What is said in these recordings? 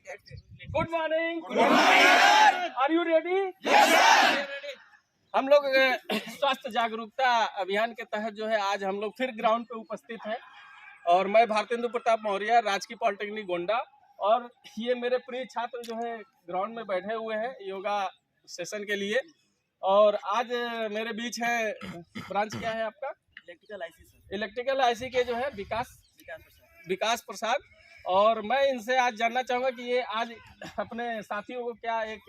Good morning. Are you ready? हम लोग स्वास्थ्य जागरूकता अभियान के तहत जो है आज हम लोग फिर ग्राउंड पे उपस्थित हैं और मैं भारतेंदु प्रताप मौर्य, राजकीय पॉलिटेक्निक गोंडा, और ये मेरे प्रिय छात्र जो है ग्राउंड में बैठे हुए हैं योगा सेशन के लिए। और आज मेरे बीच है, ब्रांच क्या है आपका? इलेक्ट्रिकल आईसी के जो है विकास प्रसाद। और मैं इनसे आज जानना चाहूँगा कि ये आज अपने साथियों को क्या एक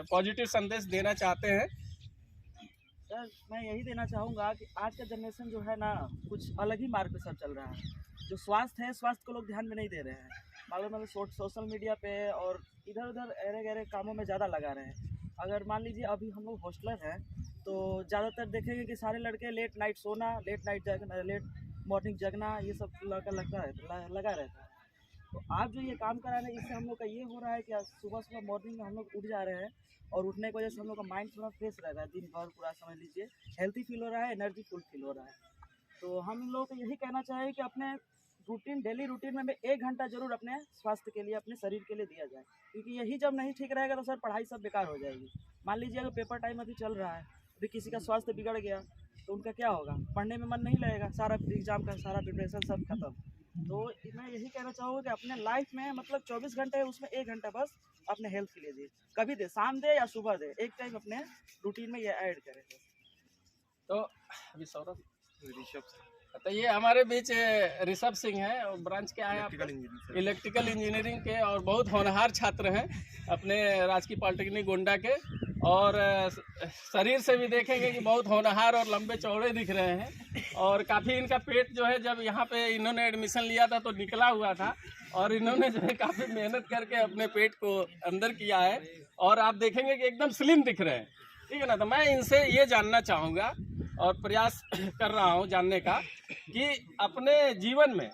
पॉजिटिव संदेश देना चाहते हैं। सर, मैं यही देना चाहूँगा कि आज का जनरेशन जो है ना, कुछ अलग ही मार्ग पे सब चल रहा है। जो स्वास्थ्य है, स्वास्थ्य को लोग ध्यान में नहीं दे रहे हैं। मालूम है, सोशल मीडिया पे और इधर उधर अरे गहरे कामों में ज़्यादा लगा रहे हैं। अगर मान लीजिए अभी हम लोग हॉस्टलर हैं तो ज़्यादातर देखेंगे कि सारे लड़के लेट नाइट सोना, लेट नाइट जगना, लेट मॉर्निंग जगना, ये सब लगा रहता है। तो आप जो ये काम करा रहे हैं, इससे हम लोग का ये हो रहा है कि सुबह सुबह मॉर्निंग में हम लोग उठ जा रहे हैं और उठने की वजह से हम लोग का माइंड थोड़ा फ्रेश रह रहा है। दिन भर पूरा समझ लीजिए हेल्थी फील हो रहा है, एनर्जी फुल फील हो रहा है। तो हम लोग को यही कहना चाहिए कि अपने डेली रूटीन में 1 घंटा जरूर अपने स्वास्थ्य के लिए, अपने शरीर के लिए दिया जाए, क्योंकि यही जब नहीं ठीक रहेगा तो सर पढ़ाई सब बेकार हो जाएगी। मान लीजिए अगर पेपर टाइम अभी चल रहा है, अभी किसी का स्वास्थ्य बिगड़ गया तो उनका क्या होगा? पढ़ने में मन नहीं लगेगा, सारा एग्जाम का सारा प्रिपरेशन सब खत्म। तो मैं यही कहना चाहूँगा कि अपने लाइफ में मतलब 24 घंटे है, उसमें 1 घंटा बस अपने हेल्थ के लिए दे, कभी दे, शाम दे या सुबह दे, एक टाइम अपने रूटीन में ये ऐड करें। तो अभी सौरभ, तो ये हमारे बीच ऋषभ सिंह है और ब्रांच क्या है आपका? इलेक्ट्रिकल इंजीनियरिंग के, और बहुत होनहार छात्र हैं अपने राजकीय पॉलिटेक्निक गोंडा के। और शरीर से भी देखेंगे कि बहुत होनहार और लंबे चौड़े दिख रहे हैं। और काफ़ी इनका पेट जो है, जब यहाँ पे इन्होंने एडमिशन लिया था तो निकला हुआ था, और इन्होंने जो है काफ़ी मेहनत करके अपने पेट को अंदर किया है और आप देखेंगे कि एकदम स्लिम दिख रहे हैं, ठीक है ना। तो मैं इनसे ये जानना चाहूँगा और प्रयास कर रहा हूँ जानने का कि अपने जीवन में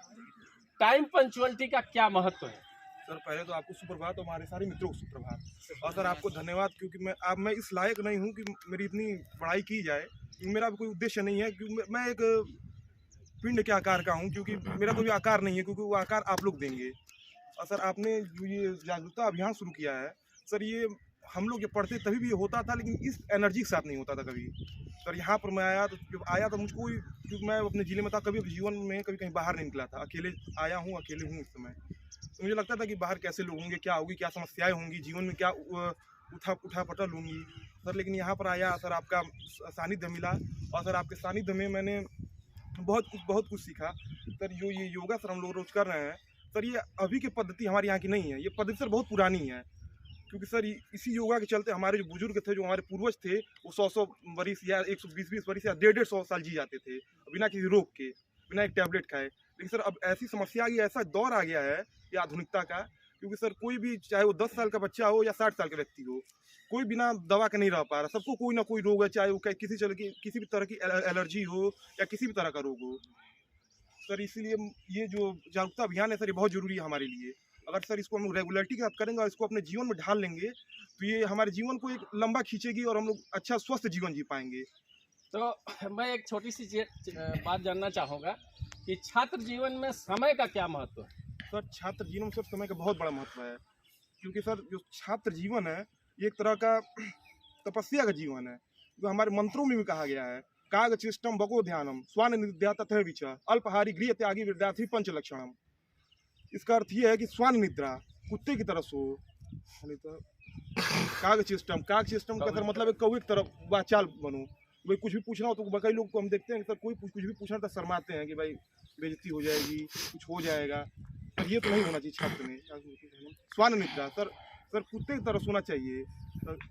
टाइम पंचुअलिटी का क्या महत्व है। सर, पहले तो आपको सुप्रभात और हमारे सारे मित्रों को सुप्रभात। और सर आपको धन्यवाद, क्योंकि मैं इस लायक नहीं हूँ कि मेरी इतनी पढ़ाई की जाए। मेरा कोई उद्देश्य नहीं है, क्योंकि मैं एक पिंड के आकार का हूँ, क्योंकि मेरा कोई आकार नहीं है, क्योंकि वो आकार आप लोग देंगे। और सर आपने जो ये जागरूकता अभियान शुरू किया है सर, ये हम लोग ये पढ़ते तभी भी होता था, लेकिन इस एनर्जी के साथ नहीं होता था कभी। सर यहाँ पर मैं आया तो जब आया तो मुझको, क्योंकि मैं अपने ज़िले में था, कभी जीवन में कभी कहीं बाहर नहीं निकला था, अकेले आया हूँ, अकेले हूँ इस समय। तो मुझे लगता था कि बाहर कैसे लोग होंगे, क्या होगी, क्या समस्याएं होंगी, जीवन में क्या उठा पटल होंगी सर। लेकिन यहाँ पर आया सर, आपका सानिध्य मिला और सर आपके सानिध्य में मैंने बहुत कुछ सीखा सर। जो ये योगा सर हम लोग रोज़ कर रहे हैं सर, ये अभी की पद्धति हमारे यहाँ की नहीं है, ये पद्धति सर बहुत पुरानी है। क्योंकि सर इसी योगा के चलते हमारे जो बुजुर्ग थे, जो हमारे पूर्वज थे, वो 100 वर्ष या 120 वर्ष या 150 साल जी जाते थे बिना किसी रोग के, बिना एक टैबलेट खाए। लेकिन सर अब ऐसी समस्या आ गई, ऐसा दौर आ गया है ये आधुनिकता का, क्योंकि सर कोई भी, चाहे वो 10 साल का बच्चा हो या 60 साल का व्यक्ति हो, कोई बिना दवा का नहीं रह पा रहा। सबको कोई ना कोई रोग है, चाहे वो किसी भी तरह की एलर्जी हो या किसी भी तरह का रोग हो सर। इसीलिए ये जो जागरूकता अभियान है सर, ये बहुत ज़रूरी है हमारे लिए। अगर सर इसको हम रेगुलरिटी के साथ करेंगे और इसको अपने जीवन में ढाल लेंगे तो ये हमारे जीवन को एक लंबा खींचेगी और हम लोग अच्छा स्वस्थ जीवन जी पाएंगे। तो मैं एक छोटी सी बात जानना चाहूँगा कि छात्र जीवन में समय का क्या महत्व है? सर छात्र जीवन में सर समय का बहुत बड़ा महत्व है, क्योंकि सर जो छात्र जीवन है ये एक तरह का तपस्या का जीवन है, जो हमारे मंत्रों में भी कहा गया है, काग चिष्टम बको ध्यानम स्वान निद्या तथा विच अल्पहारी गृह त्यागी विद्यार्थी पंच लक्षणम। इसका अर्थ ये है कि स्वान निद्रा, कुत्ते की तरह सो, काग चिष्टम का सर मतलब एक कौवे की तरह वाचाल बनो। भाई कुछ भी पूछना हो तो कई लोग को हम देखते हैं सर, कोई कुछ भी पूछना तो शर्माते हैं कि भाई बेइज्जती हो जाएगी, कुछ हो जाएगा। सर ये तो नहीं होना चाहिए छात्र में। स्वान निद्रा सर कुत्ते की तरह सोना चाहिए।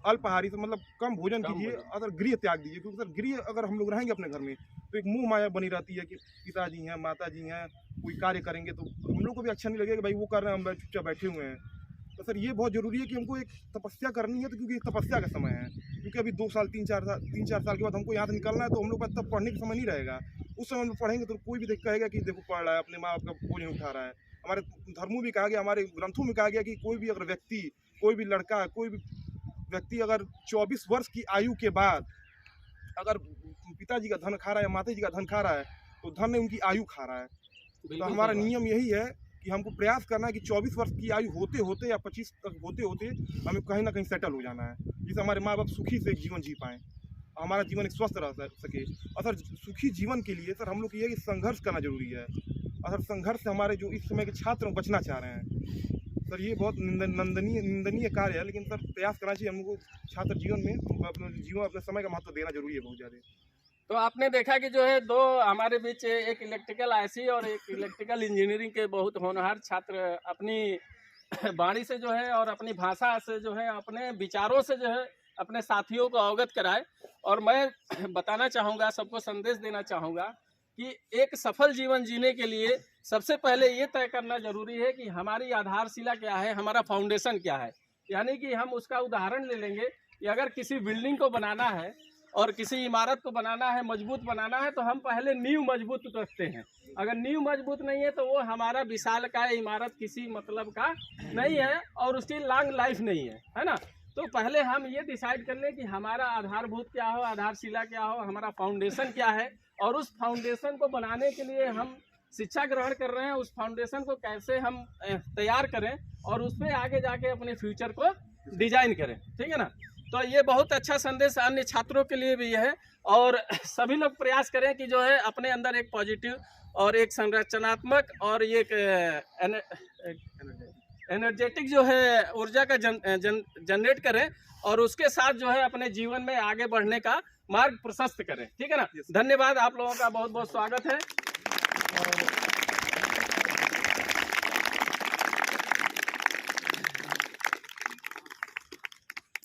अल्पहारी से मतलब कम भोजन कीजिए, अगर गृह त्याग दीजिए, क्योंकि सर गृह अगर हम लोग रहेंगे अपने घर में तो एक मुंह माया बनी रहती है कि पिताजी हैं, माताजी हैं, कोई कार्य करेंगे तो हम लोग को भी अच्छा नहीं लगेगा, भाई वो कर रहे हैं, हम चुपचाप बैठे हुए हैं। तो सर ये बहुत ज़रूरी है कि हमको एक तपस्या करनी है, तो क्योंकि तपस्या का समय है, क्योंकि अभी 2 साल 3-4 साल के बाद हमको यहाँ से निकलना है, तो हम लोग पास तब पढ़ने का समय नहीं रहेगा। उस समय हम पढ़ेंगे तो कोई भी कहेगा कि देखो पढ़ रहा है, अपने माँ बाप का बोझ नहीं उठा रहा है। हमारे धर्मों में कहा गया, हमारे ग्रंथों में कहा गया कि कोई भी अगर व्यक्ति, कोई भी लड़का, कोई भी व्यक्ति अगर 24 वर्ष की आयु के बाद अगर पिताजी का धन खा रहा है या माता जी का धन खा रहा है तो धन ने उनकी आयु खा रहा है। तो हमारा नियम यही है कि हमको प्रयास करना है कि 24 वर्ष की आयु होते होते या 25 तक होते होते हमें कहीं ना कहीं सेटल हो जाना है, जिससे हमारे माँ बाप सुखी से एक जीवन जी पाएँ, हमारा जीवन एक स्वस्थ रह सके। और सर सुखी जीवन के लिए सर हम लोग ये संघर्ष करना जरूरी है, और सर संघर्ष से हमारे जो इस समय के छात्र बचना चाह रहे हैं सर, ये बहुत निंदनीय कार्य है, लेकिन सर प्रयास करना चाहिए हमको छात्र जीवन में अपने समय का महत्व देना जरूरी है बहुत ज़्यादा। तो आपने देखा कि जो है दो हमारे बीच एक इलेक्ट्रिकल आईसी और एक इलेक्ट्रिकल इंजीनियरिंग के बहुत होनहार छात्र अपनी वाणी से जो है और अपनी भाषा से जो है अपने विचारों से जो है अपने साथियों को अवगत कराए। और मैं बताना चाहूँगा, सबको संदेश देना चाहूँगा कि एक सफल जीवन जीने के लिए सबसे पहले ये तय करना जरूरी है कि हमारी आधारशिला क्या है, हमारा फाउंडेशन क्या है। यानी कि हम उसका उदाहरण ले लेंगे कि अगर किसी बिल्डिंग को बनाना है और किसी इमारत को बनाना है, मजबूत बनाना है, तो हम पहले नींव मजबूत रखते हैं। अगर नींव मजबूत नहीं है तो वो हमारा विशालकाय इमारत किसी मतलब का नहीं है और उसकी लॉन्ग लाइफ नहीं है ना। तो पहले हम ये डिसाइड कर लें कि हमारा आधारभूत क्या हो, आधारशिला क्या हो, हमारा फाउंडेशन क्या है, और उस फाउंडेशन को बनाने के लिए हम शिक्षा ग्रहण कर रहे हैं, उस फाउंडेशन को कैसे हम तैयार करें और उस पर आगे जाके अपने फ्यूचर को डिजाइन करें, ठीक है ना। तो ये बहुत अच्छा संदेश अन्य छात्रों के लिए भी है, और सभी लोग प्रयास करें कि जो है अपने अंदर एक पॉजिटिव और एक संरचनात्मक और एक एनर्जेटिक जो है ऊर्जा का जनरेट करें, और उसके साथ जो है अपने जीवन में आगे बढ़ने का मार्ग प्रशस्त करें, ठीक है ना। धन्यवाद, आप लोगों का बहुत बहुत स्वागत है।